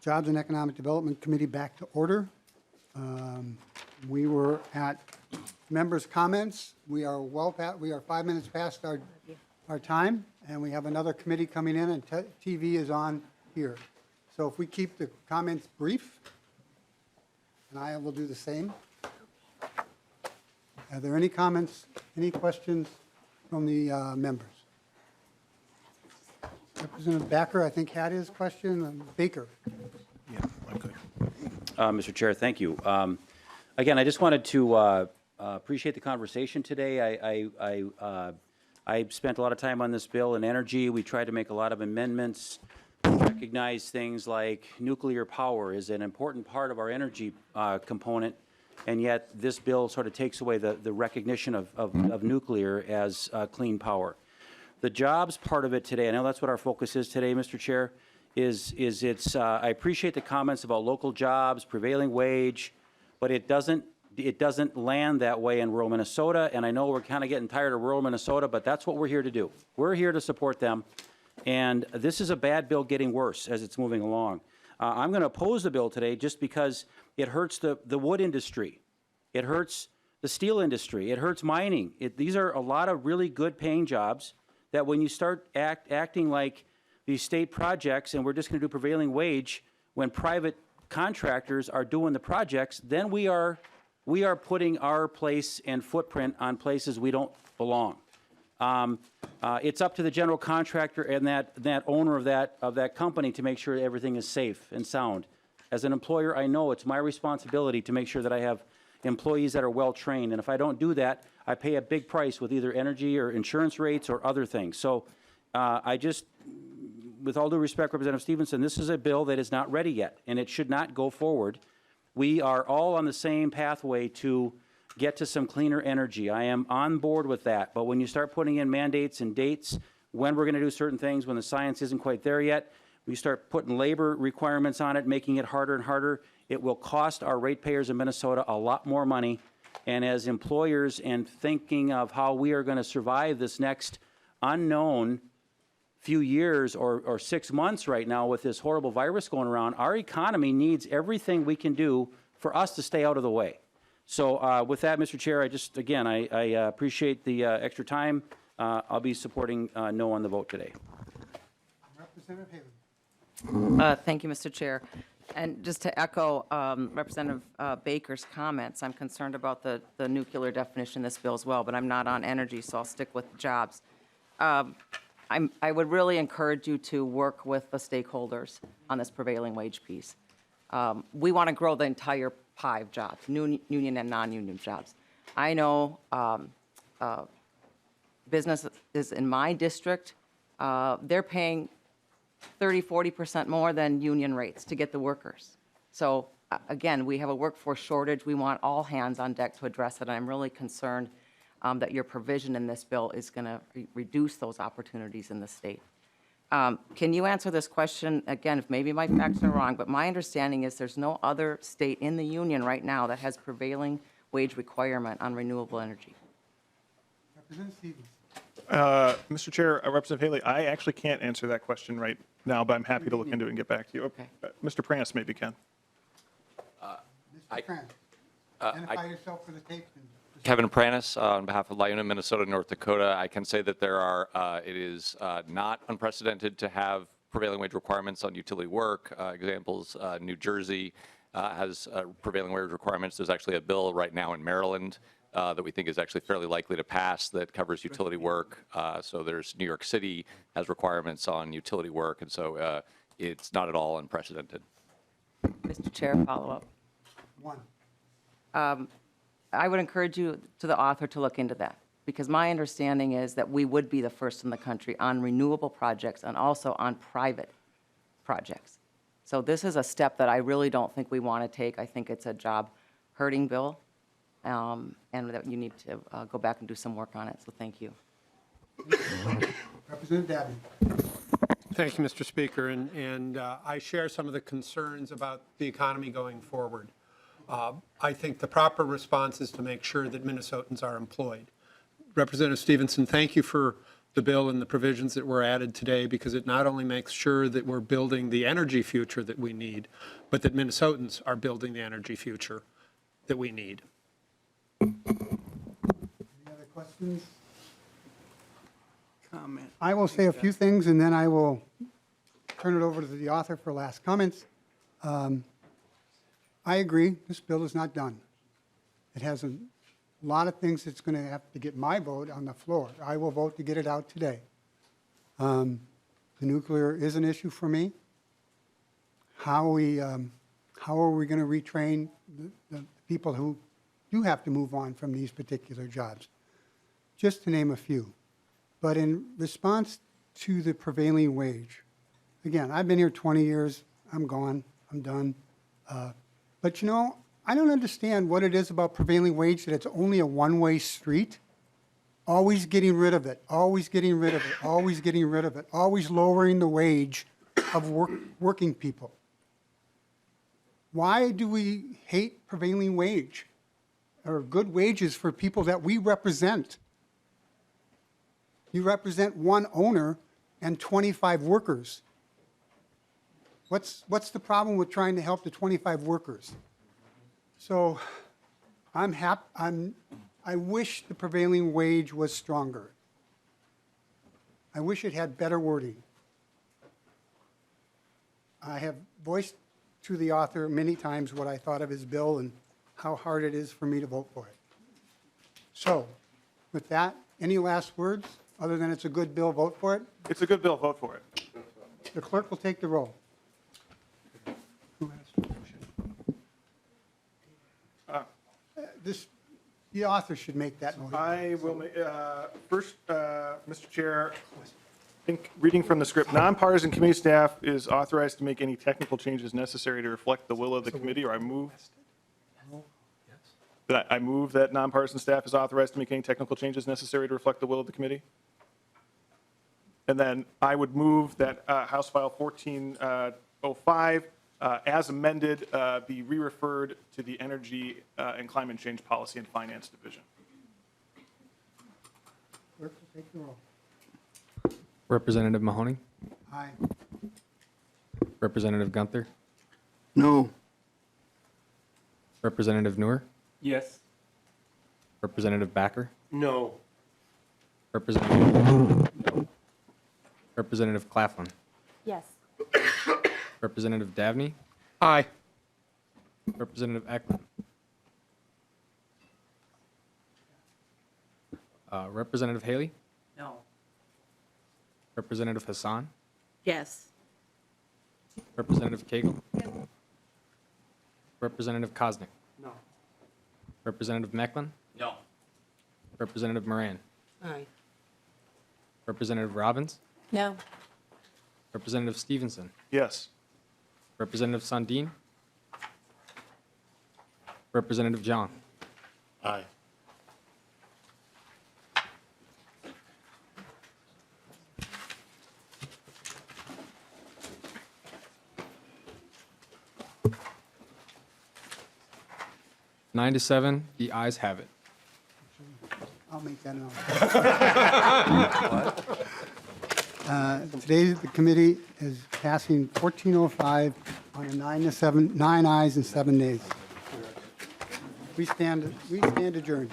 Jobs and Economic Development Committee back to order. We were at members' comments. We are 5 minutes past our time, and we have another committee coming in, and TV is on here. So if we keep the comments brief, and I will do the same. Are there any comments, any questions from the members? Representative Baker, I think, had his question. Baker. Yeah, I'm good. Mr. Chair, thank you. Again, I just wanted to appreciate the conversation today. I spent a lot of time on this bill in energy. We tried to make a lot of amendments, recognize things like nuclear power is an important part of our energy component, and yet this bill sort of takes away the recognition of nuclear as clean power. The jobs part of it today, I know that's what our focus is today, Mr. Chair, is I appreciate the comments about local jobs, prevailing wage, but it doesn't land that way in rural Minnesota, and I know we're kind of getting tired of rural Minnesota, but that's what we're here to do. We're here to support them, and this is a bad bill getting worse as it's moving along. I'm going to oppose the bill today just because it hurts the wood industry. It hurts the steel industry. It hurts mining. These are a lot of really good paying jobs that when you start acting like these state projects and we're just going to do prevailing wage when private contractors are doing the projects, then we are putting our place and footprint on places we don't belong. It's up to the general contractor and that owner of that company to make sure everything is safe and sound. As an employer, I know it's my responsibility to make sure that I have employees that are well trained, and if I don't do that, I pay a big price with either energy or insurance rates or other things. So with all due respect, Representative Stephenson, this is a bill that is not ready yet, and it should not go forward. We are all on the same pathway to get to some cleaner energy. I am on board with that, but when you start putting in mandates and dates when we're going to do certain things, when the science isn't quite there yet, we start putting labor requirements on it, making it harder and harder. It will cost our ratepayers in Minnesota a lot more money, and as employers and thinking of how we are going to survive this next unknown few years or 6 months right now with this horrible virus going around, our economy needs everything we can do for us to stay out of the way. So with that, Mr. Chair, I appreciate the extra time. I'll be supporting no on the vote today. Representative Haley. Thank you, Mr. Chair. And just to echo Representative Baker's comments, I'm concerned about the nuclear definition in this bill as well, but I'm not on energy, so I'll stick with jobs. I would really encourage you to work with the stakeholders on this prevailing wage piece. We want to grow the entire pie of jobs, union and non-union jobs. I know businesses in my district, they're paying 30–40% more than union rates to get the workers. So again, we have a workforce shortage. We want all hands on deck to address it. And I'm really concerned that your provision in this bill is going to reduce those opportunities in the state. Can you answer this question again? If maybe my facts are wrong, but my understanding is there's no other state in the union right now that has prevailing wage requirement on renewable energy. Representative Stevens. Mr. Chair, Representative Haley, I actually can't answer that question right now, but I'm happy to look into it and get back to you. Okay. Mr. Prance maybe can. Mr. Krantz, identify yourself for the tape. Kevin Pranis on behalf of LIUNA, Minnesota, North Dakota. I can say that it is not unprecedented to have prevailing wage requirements on utility work. Examples, New Jersey has prevailing wage requirements. There's actually a bill right now in Maryland that we think is actually fairly likely to pass that covers utility work. So there's New York City has requirements on utility work, and so it's not at all unprecedented. Mr. Chair, follow up. One. I would encourage you to the author to look into that, because my understanding is that we would be the first in the country on renewable projects and also on private projects. So this is a step that I really don't think we want to take. I think it's a job-hurting bill, and that you need to go back and do some work on it. So thank you. Representative Dabney. Thank you, Mr. Speaker. And I share some of the concerns about the economy going forward. I think the proper response is to make sure that Minnesotans are employed. Representative Stephenson, thank you for the bill and the provisions that were added today because it not only makes sure that we're building the energy future that we need, but that Minnesotans are building the energy future that we need. Any other questions? Comment. I will say a few things, and then I will turn it over to the author for last comments. I agree, this bill is not done. It has a lot of things that's going to have to get my vote on the floor. I will vote to get it out today. The nuclear is an issue for me. How are we going to retrain the people who do have to move on from these particular jobs? Just to name a few. But in response to the prevailing wage, again, I've been here 20 years, I'm gone, I'm done. But you know, I don't understand what it is about prevailing wage that it's only a one-way street. Always getting rid of it, always getting rid of it, always getting rid of it, always lowering the wage of working people. Why do we hate prevailing wage or good wages for people that we represent? You represent one owner and 25 workers. What's the problem with trying to help the 25 workers? So I wish the prevailing wage was stronger. I wish it had better wording. I have voiced to the author many times what I thought of his bill and how hard it is for me to vote for it. So with that, any last words other than it's a good bill, vote for it? It's a good bill, vote for it. The clerk will take the roll. The author should make that motion. I will make, first, Mr. Chair, reading from the script, nonpartisan committee staff is authorized to make any technical changes necessary to reflect the will of the committee, or I move. I move that nonpartisan staff is authorized to make any technical changes necessary to reflect the will of the committee. And then I would move that House File 1405, as amended, be re-referred to the Energy and Climate Change Policy and Finance Division. Clerk will take the roll. Representative Mahoney, Aye. Representative Gunther, No. Representative Noor, Yes. Representative Backer, No. Representative Claflin, Yes. Representative Davney, Aye. Representative Eklund, Representative Haley, No. Representative Hassan, Yes. Representative Cagle, Representative Kosnick, No. Representative Mecklin, No. Representative Moran, Aye. Representative Robbins, No. Representative Stephenson, Yes. Representative Sundin, Representative John. Aye. Nine to 7, the ayes have it. I'll make that announcement. Today, the committee is passing 1405 on a 9-7, 9 ayes and 7 nays. We stand adjourned.